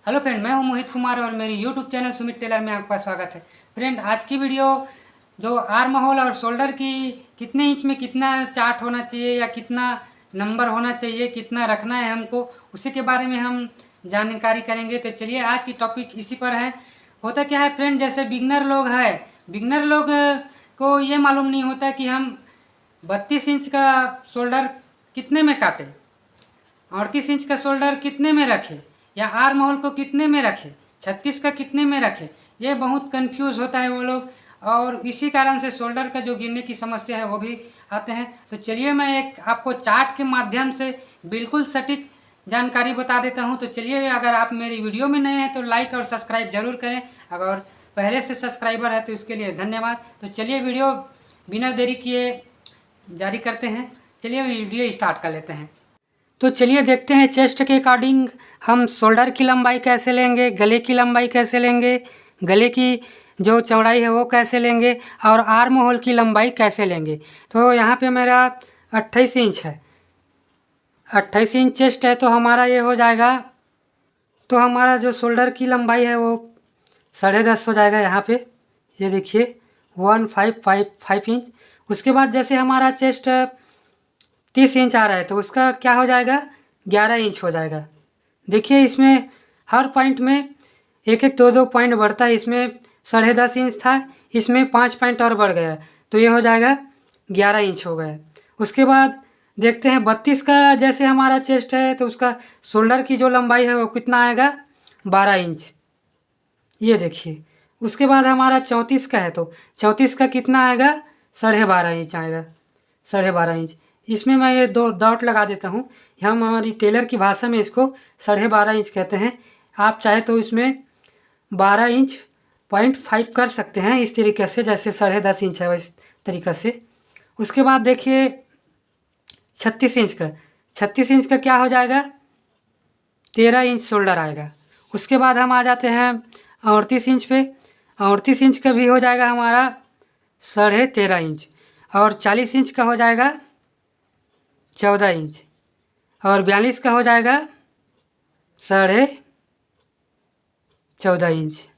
Hello friend, मैं हूं मोहित कुमार और मेरी यूट्यूब चैनल सुमित टेलर में आपका स्वागत है। फ्रेंड, आज की वीडियो जो आर्म होल और शोल्डर की कितने इंच में कितना चार्ट होना चाहिए या कितना नंबर होना चाहिए, कितना रखना है हमको, उसी के बारे में हम जानकारी करेंगे। तो चलिए, आज की टॉपिक इसी पर है। होता क्या है फ्रेंड, जैसे बिगनर लोग को ये मालूम नहीं होता कि हम 32 इंच का शोल्डर कितने में काटें, 38 इंच का शोल्डर कितने में रखे, या आर्म होल को कितने में रखे, 36 का कितने में रखे। ये बहुत कंफ्यूज होता है वो लोग, और इसी कारण से शोल्डर का जो गिरने की समस्या है वो भी आते हैं। तो चलिए, मैं एक आपको चार्ट के माध्यम से बिल्कुल सटीक जानकारी बता देता हूं। तो चलिए, अगर आप मेरी वीडियो में नए हैं तो लाइक और सब्सक्राइब जरूर करें, अगर पहले से सब्सक्राइबर है तो इसके लिए धन्यवाद। तो चलिए, वीडियो बिना देरी किए जारी करते हैं। चलिए, वीडियो स्टार्ट कर लेते हैं। तो चलिए देखते हैं चेस्ट के अकॉर्डिंग हम शोल्डर की लंबाई कैसे लेंगे, गले की लंबाई कैसे लेंगे, गले की जो चौड़ाई है वो कैसे लेंगे, और आर्म होल की लंबाई कैसे लेंगे। तो यहाँ पे मेरा 28 इंच है, 28 इंच चेस्ट है, तो हमारा ये हो जाएगा। तो हमारा जो शोल्डर की लंबाई है वो 10.5 हो जाएगा। यहाँ पे ये देखिए 1555 इंच। उसके बाद जैसे हमारा चेस्ट 30 इंच आ रहा है तो उसका क्या हो जाएगा, 11 इंच हो जाएगा। देखिए, इसमें हर पॉइंट में एक एक दो पॉइंट बढ़ता है। इसमें 10.5 इंच था, इसमें 5 पॉइंट और बढ़ गया, तो ये हो जाएगा 11 इंच हो गया। उसके बाद देखते हैं 32 का जैसे हमारा चेस्ट है तो उसका शोल्डर की जो लंबाई है वो कितना आएगा, 12 इंच। ये देखिए, उसके बाद हमारा 34 का है तो 34 का कितना आएगा, 12.5 इंच आएगा, 12.5 इंच। इसमें मैं ये 2 डॉट लगा देता हूँ। हम हमारी टेलर की भाषा में इसको 12.5 इंच कहते हैं। आप चाहे तो इसमें 12 इंच .5 कर सकते हैं, इस तरीके से, जैसे 10.5 इंच है इस तरीक़े से। उसके बाद देखिए 36 इंच का, 36 इंच का क्या हो जाएगा, 13 इंच शोल्डर आएगा। उसके बाद हम आ जाते हैं 38 इंच पे। 38 इंच का भी हो जाएगा हमारा 13.5 इंच, और 40 इंच का हो जाएगा 14 इंच, और 42 का हो जाएगा 14.5 इंच।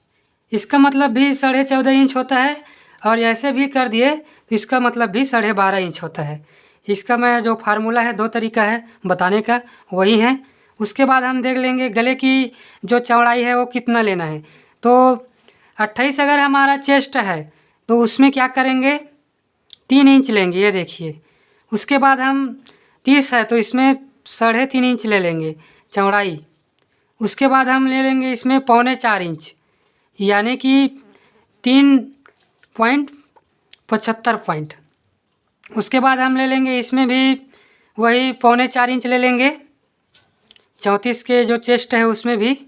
इसका मतलब भी 14.5 इंच होता है, और ऐसे भी कर दिए तो इसका मतलब भी 12.5 इंच होता है। इसका मैं जो फार्मूला है, 2 तरीका है बताने का, वही है। उसके बाद हम देख लेंगे गले की जो चौड़ाई है वो कितना लेना है। तो 28 अगर हमारा चेस्ट है तो उसमें क्या करेंगे, 3 इंच लेंगे, ये देखिए। उसके बाद हम 30 है तो इसमें 3.5 इंच ले लेंगे चौड़ाई। उसके बाद हम ले लेंगे इसमें 3.25 इंच, यानी कि 3.75 पॉइंट। उसके बाद हम ले लेंगे इसमें भी वही 3.25 इंच ले लेंगे, 34 के जो चेस्ट है उसमें भी।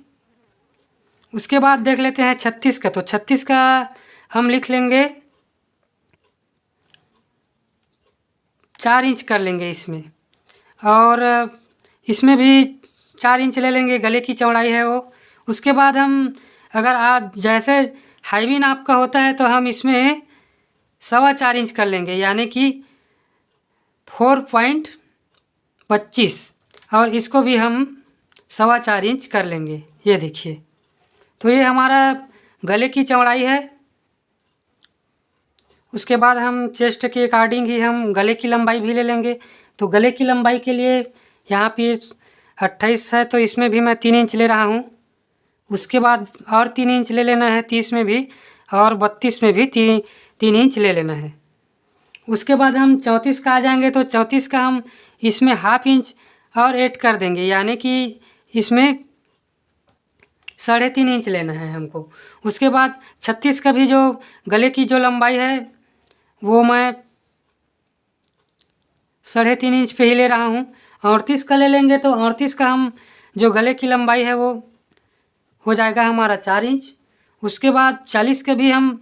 उसके बाद देख लेते हैं 36 का, तो 36 का हम लिख लेंगे 4 इंच कर लेंगे इसमें, और इसमें भी 4 इंच ले लेंगे, गले की चौड़ाई है वो। उसके बाद हम, अगर आप जैसे हाईवी नाप का होता है तो हम इसमें 4.25 इंच कर लेंगे, यानी कि 4.25, और इसको भी हम 4.25 इंच कर लेंगे। ये देखिए, तो ये हमारा गले की चौड़ाई है। उसके बाद हम चेस्ट के अकॉर्डिंग ही हम गले की लंबाई भी ले लेंगे। तो गले की लंबाई के लिए यहाँ पे 28 है तो इसमें भी मैं 3 इंच ले रहा हूँ। उसके बाद और 3 इंच ले लेना है 30 में भी, और 32 में भी 3 इंच ले लेना है। उसके बाद हम 34 का आ जाएंगे तो 34 का हम इसमें 1/2 इंच और ऐड कर देंगे, यानी कि इसमें 3.5 इंच लेना है हमको। उसके बाद 36 का भी जो गले की जो लंबाई है वो मैं 3.5 इंच पे ही ले रहा हूँ। 38 का ले लेंगे तो 38 का हम जो गले की लंबाई है वो हो जाएगा हमारा 4 इंच। उसके बाद 40 का भी हम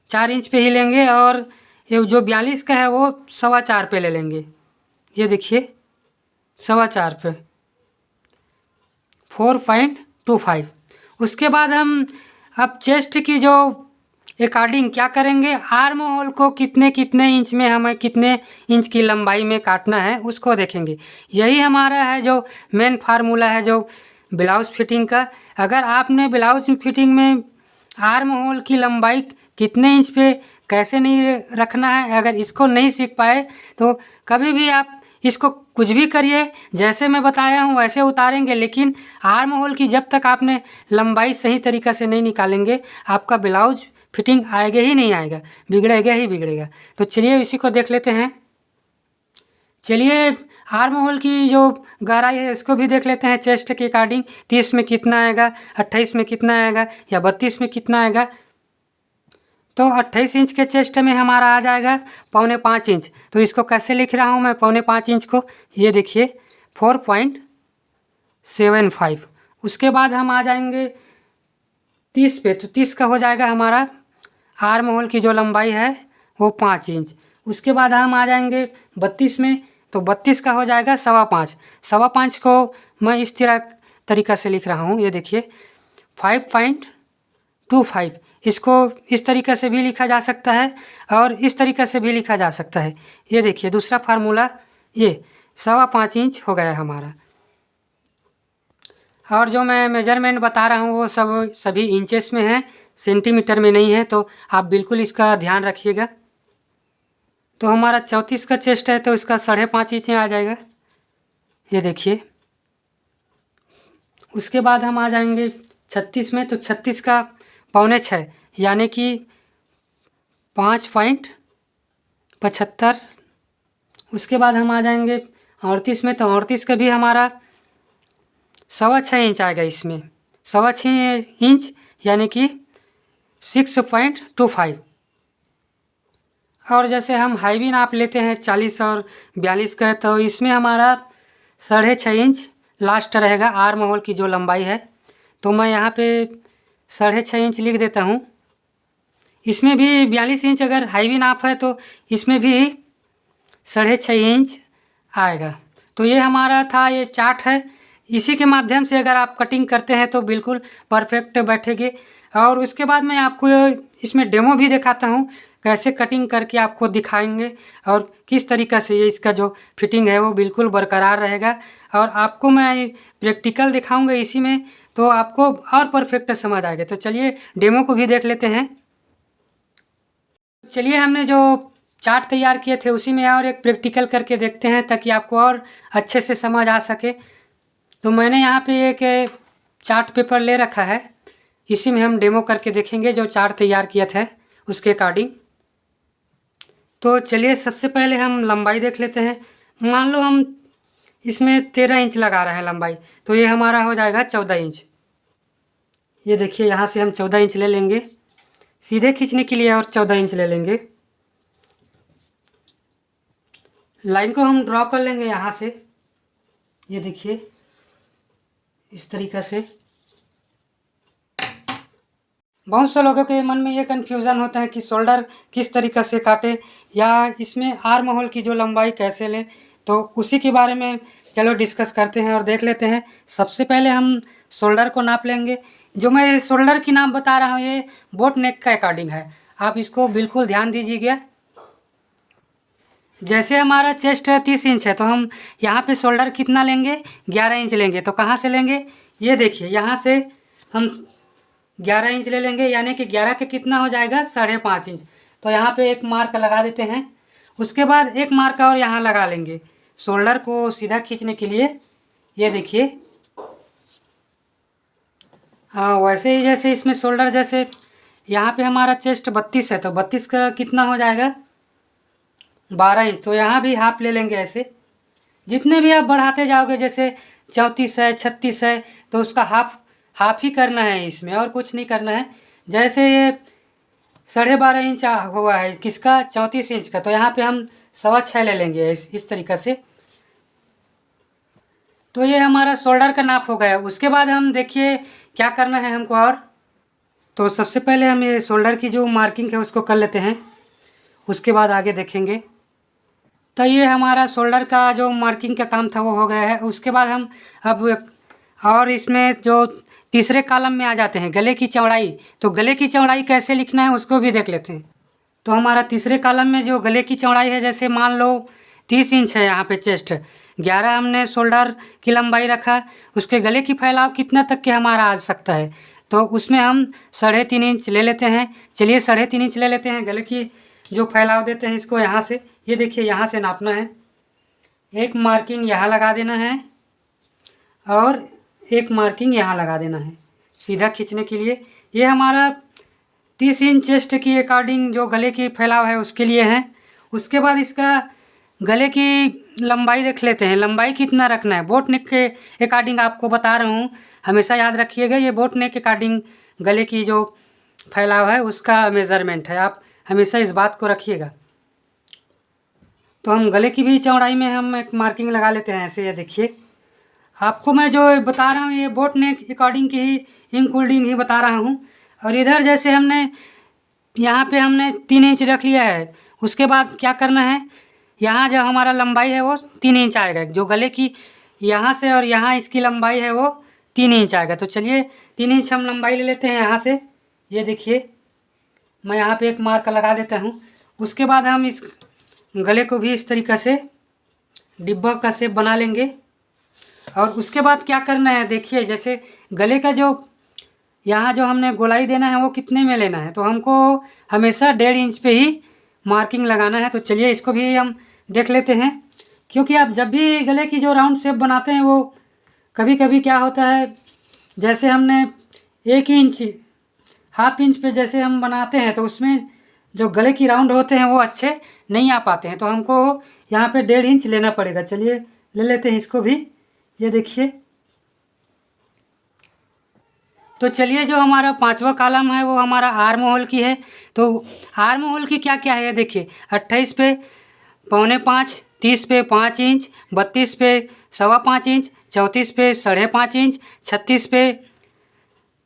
4 इंच पे ही लेंगे, और ये जो 42 का है वो 4.25 पे ले लेंगे। ये देखिए 4.25 पे 4.25। उसके बाद हम अब चेस्ट की जो अकॉर्डिंग क्या करेंगे, आर्म होल को कितने कितने इंच में, हमें कितने इंच की लंबाई में काटना है उसको देखेंगे। यही हमारा है जो मेन फार्मूला है, जो ब्लाउज फिटिंग का। अगर आपने ब्लाउज फिटिंग में आर्म होल की लंबाई कितने इंच पे कैसे नहीं रखना है, अगर इसको नहीं सीख पाए तो कभी भी आप इसको कुछ भी करिए, जैसे मैं बताया हूँ वैसे उतारेंगे, लेकिन आर्म होल की जब तक आपने लंबाई सही तरीक़ा से नहीं निकालेंगे आपका ब्लाउज फिटिंग आएगा ही नहीं आएगा, बिगड़ेगा ही बिगड़ेगा। तो चलिए इसी को देख लेते हैं। चलिए आर्म होल की जो गहराई है इसको भी देख लेते हैं चेस्ट के अकॉर्डिंग। 30 में कितना आएगा, 28 में कितना आएगा या 32 में कितना आएगा। तो 28 इंच के चेस्ट में हमारा आ जाएगा 4.25 इंच। तो इसको कैसे लिख रहा हूँ मैं 4.25 इंच को, ये देखिए 4.75। उसके बाद हम आ जाएंगे 30 पे, तो 30 का हो जाएगा हमारा आर्म होल की जो लंबाई है वो 5 इंच। उसके बाद हम आ जाएंगे 32 में, तो 32 का हो जाएगा 5.25। 5.25 को मैं इस तरीक़ा से लिख रहा हूँ, ये देखिए 5.25। इसको इस तरीक़े से भी लिखा जा सकता है और इस तरीक़े से भी लिखा जा सकता है। ये देखिए दूसरा फार्मूला, ये 5.25 इंच हो गया हमारा। और जो मैं मेजरमेंट बता रहा हूँ वो सभी इंचेस में है, सेंटीमीटर में नहीं है, तो आप बिल्कुल इसका ध्यान रखिएगा। तो हमारा 34 का चेस्ट है तो इसका 5.5 इंच आ जाएगा, ये देखिए। उसके बाद हम आ जाएंगे 36 में, तो 36 का 5.25 यानी कि 5.75। उसके बाद हम आ जाएंगे 38 में, तो 38 का भी हमारा 6.25 इंच आएगा इसमें, 6.25 इंच यानी कि 6.25। और जैसे हम हाईवी नाप लेते हैं 40 और 42 का, तो इसमें हमारा 6.5 इंच लास्ट रहेगा आर्म होल की जो लंबाई है। तो मैं यहाँ पे 6.5 इंच लिख देता हूँ। इसमें भी 42 इंच अगर हाईवी नाप है तो इसमें भी 6.5 इंच आएगा। तो ये हमारा था, ये चार्ट है, इसी के माध्यम से अगर आप कटिंग करते हैं तो बिल्कुल परफेक्ट बैठेगी। और उसके बाद मैं आपको इसमें डेमो भी दिखाता हूँ, कैसे कटिंग करके आपको दिखाएंगे और किस तरीक़ा से ये इसका जो फिटिंग है वो बिल्कुल बरकरार रहेगा। और आपको मैं प्रैक्टिकल दिखाऊंगा इसी में, तो आपको और परफेक्ट समझ आएगा। तो चलिए डेमो को भी देख लेते हैं। चलिए हमने जो चार्ट तैयार किए थे उसी में और एक प्रैक्टिकल करके देखते हैं ताकि आपको और अच्छे से समझ आ सके। तो मैंने यहाँ पे एक चार्ट पेपर ले रखा है, इसी में हम डेमो करके देखेंगे जो चार्ट तैयार किया था उसके अकॉर्डिंग। तो चलिए सबसे पहले हम लंबाई देख लेते हैं। मान लो हम इसमें 13 इंच लगा रहे हैं लंबाई, तो ये हमारा हो जाएगा 14 इंच। ये देखिए यहाँ से हम 14 इंच ले लेंगे सीधे खींचने के लिए और 14 इंच ले लेंगे। लाइन को हम ड्रॉ कर लेंगे यहाँ से, ये देखिए इस तरीक़ा से। बहुत से लोगों के मन में ये कन्फ्यूज़न होता है कि शोल्डर किस तरीक़े से काटे या इसमें आर्म होल की जो लंबाई कैसे लें, तो उसी के बारे में चलो डिस्कस करते हैं और देख लेते हैं। सबसे पहले हम शोल्डर को नाप लेंगे। जो मैं शोल्डर की नाप बता रहा हूँ ये बोट नेक का अकॉर्डिंग है, आप इसको बिल्कुल ध्यान दीजिएगा। जैसे हमारा चेस्ट 30 इंच है तो हम यहाँ पे शोल्डर कितना लेंगे, 11 इंच लेंगे। तो कहाँ से लेंगे, ये देखिए यहाँ से हम 11 इंच ले लेंगे, यानी कि 11 के कितना हो जाएगा 5.5 इंच। तो यहाँ पे एक मार्क लगा देते हैं। उसके बाद एक मार्क और यहाँ लगा लेंगे शोल्डर को सीधा खींचने के लिए। ये देखिए हाँ, वैसे ही जैसे इसमें शोल्डर, जैसे यहाँ पे हमारा चेस्ट 32 है तो 32 का कितना हो जाएगा 12 इंच। तो यहाँ भी हाफ ले लेंगे। ऐसे जितने भी आप बढ़ाते जाओगे, जैसे 34 है 36 है तो उसका हाफ ही करना है इसमें, और कुछ नहीं करना है। जैसे ये 12.5 इंच हुआ है किसका 34 इंच का, तो यहाँ पे हम 6.25 ले लेंगे इस तरीक़े से। तो ये हमारा शोल्डर का नाप हो गया। उसके बाद हम देखिए क्या करना है हमको। और तो सबसे पहले हम ये शोल्डर की जो मार्किंग है उसको कर लेते हैं, उसके बाद आगे देखेंगे। तो ये हमारा शोल्डर का जो मार्किंग का काम था वो हो गया है। उसके बाद हम अब और इसमें जो तीसरे कॉलम में आ जाते हैं गले की चौड़ाई। तो गले की चौड़ाई कैसे लिखना है उसको भी देख लेते हैं। तो हमारा तीसरे कॉलम में जो गले की चौड़ाई है, जैसे मान लो 30 इंच है यहाँ पे चेस्ट, 11 हमने शोल्डर की लंबाई रखा। उसके गले की फैलाव कितना तक के हमारा आ सकता है, तो उसमें हम 3.5 इंच ले लेते हैं। चलिए 3.5 इंच ले लेते हैं। गले की जो फैलाव देते हैं इसको यहाँ से, ये देखिए यहाँ से नापना है। एक मार्किंग यहाँ लगा देना है और एक मार्किंग यहाँ लगा देना है सीधा खींचने के लिए। ये हमारा 30 इंच चेस्ट की अकॉर्डिंग जो गले की फैलाव है उसके लिए है। उसके बाद इसका गले की लंबाई देख लेते हैं। लंबाई कितना रखना है, बोट नेक के अकॉर्डिंग आपको बता रहा हूँ, हमेशा याद रखिएगा। ये बोट नेक के अकॉर्डिंग गले की जो फैलाव है उसका मेज़रमेंट है, आप हमेशा इस बात को रखिएगा। तो हम गले की भी चौड़ाई में हम एक मार्किंग लगा लेते हैं ऐसे। ये देखिए आपको मैं जो बता रहा हूँ ये बोट नेक अकॉर्डिंग की ही इंक्लूडिंग ही बता रहा हूँ। और इधर जैसे हमने यहाँ पे हमने 3 इंच रख लिया है, उसके बाद क्या करना है, यहाँ जो हमारा लंबाई है वो 3 इंच आएगा। जो गले की यहाँ से और यहाँ इसकी लंबाई है वो 3 इंच आएगा। तो चलिए 3 इंच हम लंबाई ले लेते हैं यहाँ से। ये देखिए मैं यहाँ पे एक मार्क लगा देता हूँ। उसके बाद हम इस गले को भी इस तरीक़े से डिब्बा का शेप बना लेंगे। और उसके बाद क्या करना है, देखिए जैसे गले का जो यहाँ जो हमने गोलाई देना है वो कितने में लेना है, तो हमको हमेशा 1.5 इंच पे ही मार्किंग लगाना है। तो चलिए इसको भी हम देख लेते हैं, क्योंकि आप जब भी गले की जो राउंड शेप बनाते हैं वो कभी कभी क्या होता है, जैसे हमने 1 इंच 1/2 इंच पे जैसे हम बनाते हैं तो उसमें जो गले की राउंड होते हैं वो अच्छे नहीं आ पाते हैं। तो हमको यहाँ पे 1.5 इंच लेना पड़ेगा। चलिए ले लेते हैं इसको भी। ये देखिए, तो चलिए जो हमारा 5वां कॉलम है वो हमारा आर्म होल की है। तो आर्म होल की क्या क्या है, देखिए 28 पे 4.25, 30 पे 5 इंच, 32 पे 5.25 इंच, 34 पे 5.5 इंच, 36 पे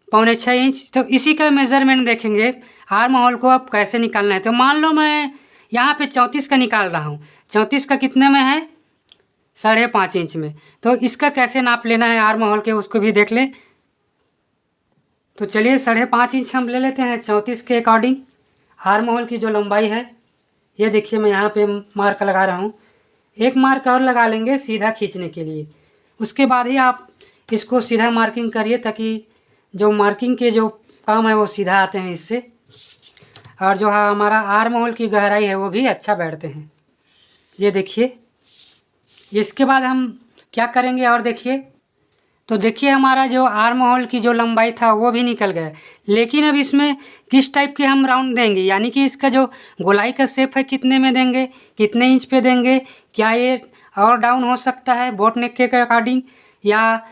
5.25 इंच। तो इसी का मेज़रमेंट देखेंगे आर्म होल को अब कैसे निकालना है। तो मान लो मैं यहाँ पे 34 का निकाल रहा हूँ। 34 का कितने में है, 5.5 इंच में। तो इसका कैसे नाप लेना है आर्म होल के, उसको भी देख लें। तो चलिए 5.5 इंच हम ले लेते हैं 34 के अकॉर्डिंग आर्म होल की जो लंबाई है। ये देखिए मैं यहाँ पे मार्क लगा रहा हूँ। एक मार्क और लगा लेंगे सीधा खींचने के लिए। उसके बाद ही आप इसको सीधा मार्किंग करिए, ताकि जो मार्किंग के जो काम है वो सीधा आते हैं इससे, और जो हमारा आर्म होल की गहराई है वो भी अच्छा बैठते हैं। ये देखिए, इसके बाद हम क्या करेंगे और देखिए, तो देखिए हमारा जो आर्म होल की जो लंबाई था वो भी निकल गया। लेकिन अब इसमें किस टाइप के हम राउंड देंगे, यानी कि इसका जो गोलाई का शेप है कितने में देंगे, कितने इंच पे देंगे, क्या ये और डाउन हो सकता है बोट नेक के अकॉर्डिंग, या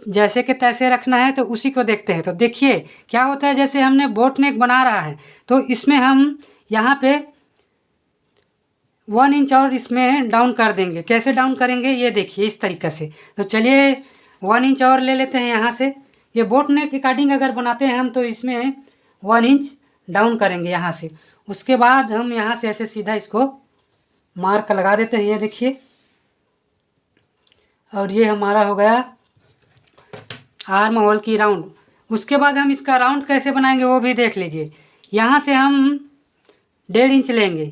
जैसे कि तैसे रखना है, तो उसी को देखते हैं। तो देखिए क्या होता है, जैसे हमने बोट नेक बना रहा है तो इसमें हम यहाँ पे 1 इंच और इसमें डाउन कर देंगे। कैसे डाउन करेंगे, ये देखिए इस तरीक़े से। तो चलिए 1 इंच और ले लेते हैं यहाँ से। ये बोट नेक के अकॉर्डिंग अगर बनाते हैं हम तो इसमें 1 इंच डाउन करेंगे यहाँ से। उसके बाद हम यहाँ से ऐसे सीधा इसको मार्क लगा देते हैं। ये देखिए, और ये हमारा हो गया आर्म होल की राउंड। उसके बाद हम इसका राउंड कैसे बनाएंगे वो भी देख लीजिए। यहाँ से हम 1.5 इंच लेंगे,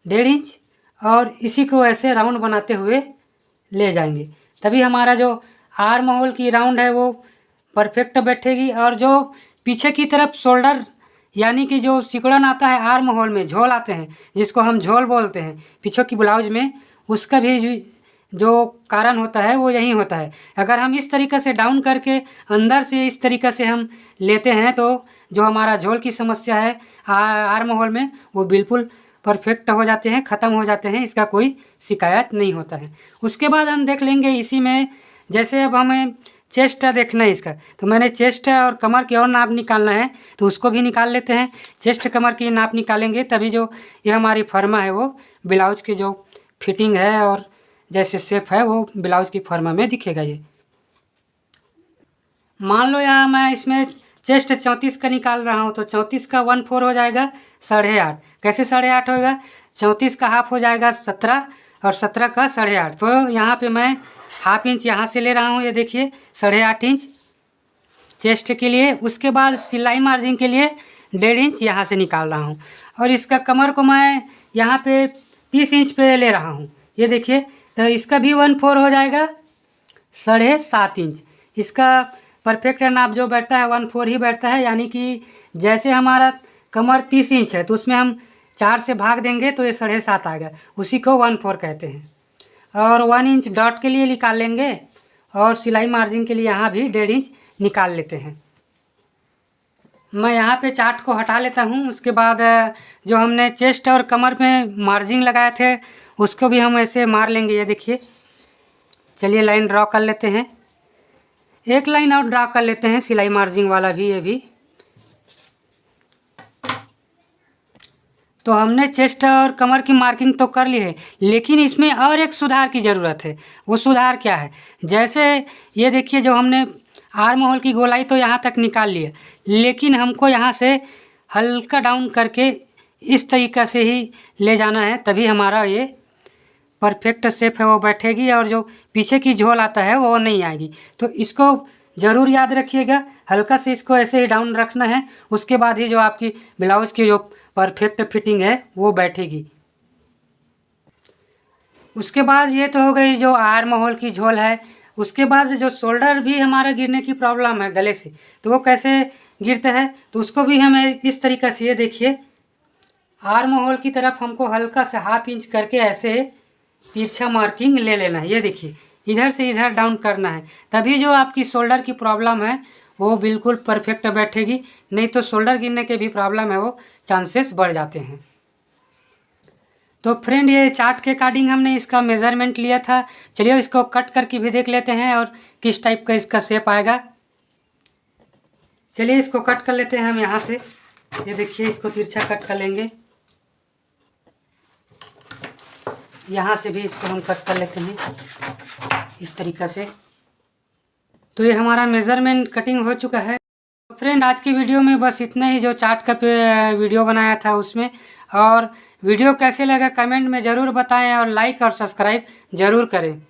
1.5 इंच, और इसी को ऐसे राउंड बनाते हुए ले जाएंगे, तभी हमारा जो आर्म होल की राउंड है वो परफेक्ट बैठेगी। और जो पीछे की तरफ शोल्डर यानी कि जो सिकुड़न आता है आर्म होल में, झोल आते हैं जिसको हम झोल बोलते हैं पीछे की ब्लाउज में, उसका भी जो कारण होता है वो यही होता है। अगर हम इस तरीक़े से डाउन करके अंदर से इस तरीक़े से हम लेते हैं तो जो हमारा झोल की समस्या है आर्म होल में वो बिल्कुल परफेक्ट हो जाते हैं, ख़त्म हो जाते हैं, इसका कोई शिकायत नहीं होता है। उसके बाद हम देख लेंगे इसी में, जैसे अब हमें चेस्ट देखना है इसका, तो मैंने चेस्ट और कमर की और नाप निकालना है तो उसको भी निकाल लेते हैं। चेस्ट कमर की नाप निकालेंगे तभी जो ये हमारी फर्मा है वो ब्लाउज की जो फिटिंग है और जैसे शेप है वो ब्लाउज की फर्मा में दिखेगा। ये मान लो यहाँ मैं इसमें चेस्ट 34 का निकाल रहा हूँ, तो 34 का 1/4 हो जाएगा 8.5। कैसे 8.5 होगा, 34 का हाफ हो जाएगा 17 और 17 का 8.5। तो यहाँ पे मैं 1/2 इंच यहाँ से ले रहा हूँ। ये देखिए 8.5 इंच चेस्ट के लिए। उसके बाद सिलाई मार्जिन के लिए 1.5 इंच यहाँ से निकाल रहा हूँ, और इसका कमर को मैं यहाँ पे 30 इंच पे ले रहा हूँ। ये देखिए, तो इसका भी 1/4 हो जाएगा 7.5 इंच। इसका परफेक्ट नाप जो बैठता है 1/4 ही बैठता है, यानी कि जैसे हमारा कमर 30 इंच है तो उसमें हम 4 से भाग देंगे तो ये 7.5 आएगा, उसी को 1/4 कहते हैं। और 1 इंच डॉट के लिए निकाल लेंगे और सिलाई मार्जिन के लिए यहाँ भी 1.5 इंच निकाल लेते हैं। मैं यहाँ पे चार्ट को हटा लेता हूँ। उसके बाद जो हमने चेस्ट और कमर में मार्जिन लगाए थे उसको भी हम ऐसे मार लेंगे। ये देखिए, चलिए लाइन ड्रॉ कर लेते हैं। एक लाइन और ड्रॉ कर लेते हैं सिलाई मार्जिन वाला भी। ये भी तो हमने चेस्ट और कमर की मार्किंग तो कर ली है, लेकिन इसमें और एक सुधार की ज़रूरत है। वो सुधार क्या है? जैसे ये देखिए, जो हमने आर्म होल की गोलाई तो यहाँ तक निकाल ली है, लेकिन हमको यहाँ से हल्का डाउन करके इस तरीक़ा से ही ले जाना है, तभी हमारा ये परफेक्ट शेप है वो बैठेगी और जो पीछे की झोल आता है वो नहीं आएगी। तो इसको ज़रूर याद रखिएगा, हल्का से इसको ऐसे ही डाउन रखना है। उसके बाद ही जो आपकी ब्लाउज़ की जो परफेक्ट फिटिंग है वो बैठेगी। उसके बाद ये तो हो गई जो आर्म होल की झोल है। उसके बाद जो शोल्डर भी हमारा गिरने की प्रॉब्लम है गले से, तो वो कैसे गिरता है? तो उसको भी हमें इस तरीक़े से, ये देखिए, आर्म होल की तरफ हमको हल्का से 1/2 इंच करके ऐसे तिरछा मार्किंग ले लेना है। ये देखिए, इधर से इधर डाउन करना है, तभी जो आपकी शोल्डर की प्रॉब्लम है वो बिल्कुल परफेक्ट बैठेगी। नहीं तो शोल्डर गिरने के भी प्रॉब्लम है वो चांसेस बढ़ जाते हैं। तो फ्रेंड, ये चार्ट के अकॉर्डिंग हमने इसका मेज़रमेंट लिया था। चलिए इसको कट करके भी देख लेते हैं और किस टाइप का इसका शेप आएगा। चलिए इसको कट कर लेते हैं हम यहाँ से। ये देखिए, इसको तिरछा कट कर लेंगे। यहाँ से भी इसको हम कट कर लेते हैं इस तरीक़ा से। तो ये हमारा मेज़रमेंट कटिंग हो चुका है। फ्रेंड, आज की वीडियो में बस इतना ही, जो चार्ट का वीडियो बनाया था उसमें। और वीडियो कैसे लगा कमेंट में ज़रूर बताएं और लाइक और सब्सक्राइब ज़रूर करें।